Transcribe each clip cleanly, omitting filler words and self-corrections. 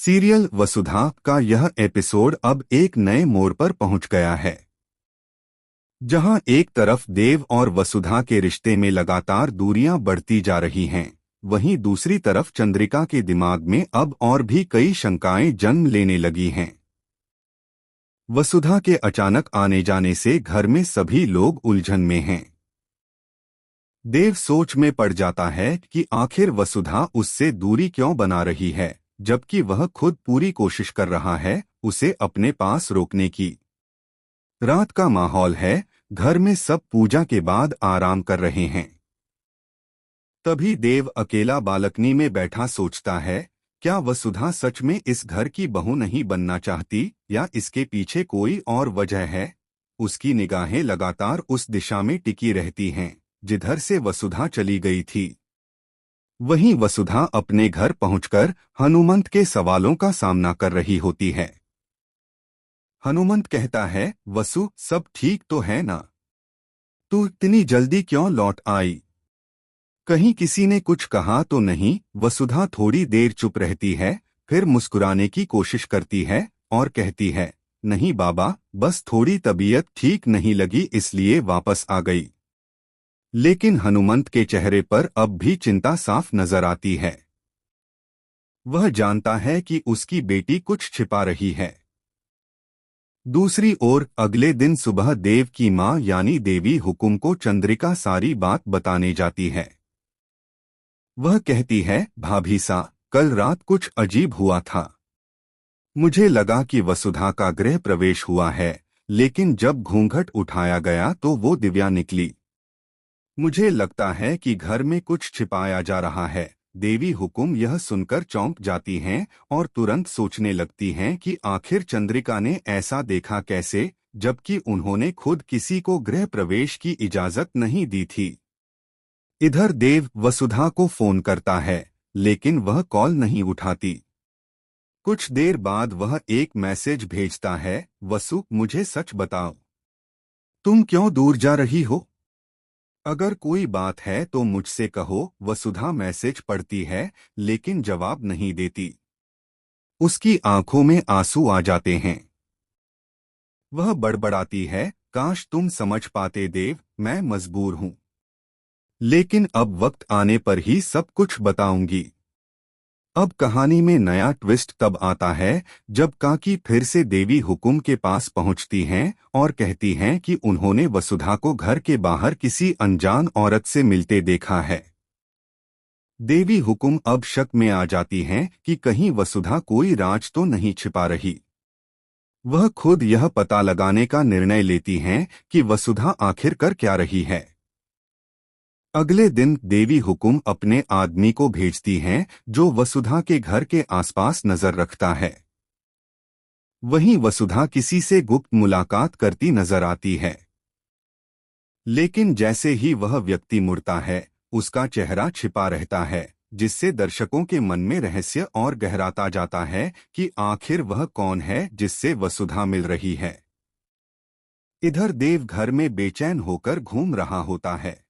Serial वसुधा का यह episode अब एक नए मोड़ पर पहुंच गया है, जहां एक तरफ देव और वसुधा के रिश्ते में लगातार दूरियां बढ़ती जा रही हैं, वहीं दूसरी तरफ चंद्रिका के दिमाग में अब और भी कई शंकाएं जन्म लेने लगी हैं। वसुधा के अचानक आने जाने से घर में सभी लोग उलझन में हैं। देव सोच में पड़ जाता है कि आखिर वसुधा उससे दूरी क्यों बना रही है, जबकि वह खुद पूरी कोशिश कर रहा है उसे अपने पास रोकने की। रात का माहौल है, घर में सब पूजा के बाद आराम कर रहे हैं। तभी देव अकेला बालकनी में बैठा सोचता है, क्या वसुधा सच में इस घर की बहू नहीं बनना चाहती, या इसके पीछे कोई और वजह है। उसकी निगाहें लगातार उस दिशा में टिकी रहती हैं जिधर से वसुधा चली गई थी। वहीं वसुधा अपने घर पहुंचकर हनुमंत के सवालों का सामना कर रही होती है। हनुमंत कहता है, वसु, सब ठीक तो है ना? तू इतनी जल्दी क्यों लौट आई? कहीं किसी ने कुछ कहा तो नहीं? वसुधा थोड़ी देर चुप रहती है, फिर मुस्कुराने की कोशिश करती है और कहती है, नहीं बाबा, बस थोड़ी तबीयत ठीक नहीं लगी इसलिए वापस आ गई। लेकिन हनुमंत के चेहरे पर अब भी चिंता साफ नजर आती है। वह जानता है कि उसकी बेटी कुछ छिपा रही है। दूसरी ओर अगले दिन सुबह देव की मां यानी देवी हुकुम को चंद्रिका सारी बात बताने जाती है। वह कहती है, भाभी सा, कल रात कुछ अजीब हुआ था। मुझे लगा कि वसुधा का गृह प्रवेश हुआ है, लेकिन जब घूंघट उठाया गया तो वो दिव्या निकली। मुझे लगता है कि घर में कुछ छिपाया जा रहा है। देवी हुकुम यह सुनकर चौंक जाती हैं और तुरंत सोचने लगती हैं कि आखिर चंद्रिका ने ऐसा देखा कैसे, जबकि उन्होंने खुद किसी को गृह प्रवेश की इजाजत नहीं दी थी। इधर देव वसुधा को फोन करता है, लेकिन वह कॉल नहीं उठाती। कुछ देर बाद वह एक मैसेज भेजता है, वसु, मुझे सच बताओ, तुम क्यों दूर जा रही हो? अगर कोई बात है तो मुझसे कहो। वसुधा मैसेज पढ़ती है, लेकिन जवाब नहीं देती। उसकी आंखों में आंसू आ जाते हैं। वह बड़बड़ाती है, काश तुम समझ पाते देव, मैं मजबूर हूं। लेकिन अब वक्त आने पर ही सब कुछ बताऊंगी। अब कहानी में नया ट्विस्ट तब आता है जब काकी फिर से देवी हुकुम के पास पहुंचती हैं और कहती हैं कि उन्होंने वसुधा को घर के बाहर किसी अनजान औरत से मिलते देखा है। देवी हुकुम अब शक में आ जाती हैं कि कहीं वसुधा कोई राज तो नहीं छिपा रही। वह खुद यह पता लगाने का निर्णय लेती हैं कि वसुधा आखिर कर क्या रही है। अगले दिन देवी हुकुम अपने आदमी को भेजती हैं जो वसुधा के घर के आसपास नजर रखता है। वहीं वसुधा किसी से गुप्त मुलाकात करती नजर आती है। लेकिन जैसे ही वह व्यक्ति मुड़ता है, उसका चेहरा छिपा रहता है, जिससे दर्शकों के मन में रहस्य और गहराता जाता है कि आखिर वह कौन है जिससे वसुधा मिल रही है। इधर देव घर में बेचैन होकर घूम रहा होता है।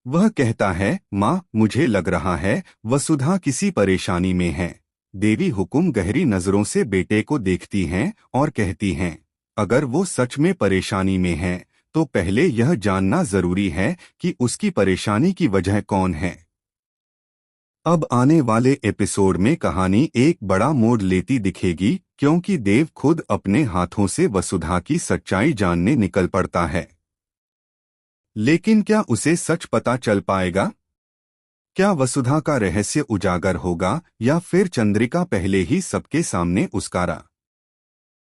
वह कहता है, माँ, मुझे लग रहा है वसुधा किसी परेशानी में है। देवी हुकुम गहरी नजरों से बेटे को देखती हैं और कहती हैं, अगर वो सच में परेशानी में है तो पहले यह जानना जरूरी है कि उसकी परेशानी की वजह कौन है। अब आने वाले एपिसोड में कहानी एक बड़ा मोड़ लेती दिखेगी, क्योंकि देव खुद अपने हाथों से वसुधा की सच्चाई जानने निकल पड़ता है। लेकिन क्या उसे सच पता चल पाएगा? क्या वसुधा का रहस्य उजागर होगा, या फिर चंद्रिका पहले ही सबके सामने उस्कारा?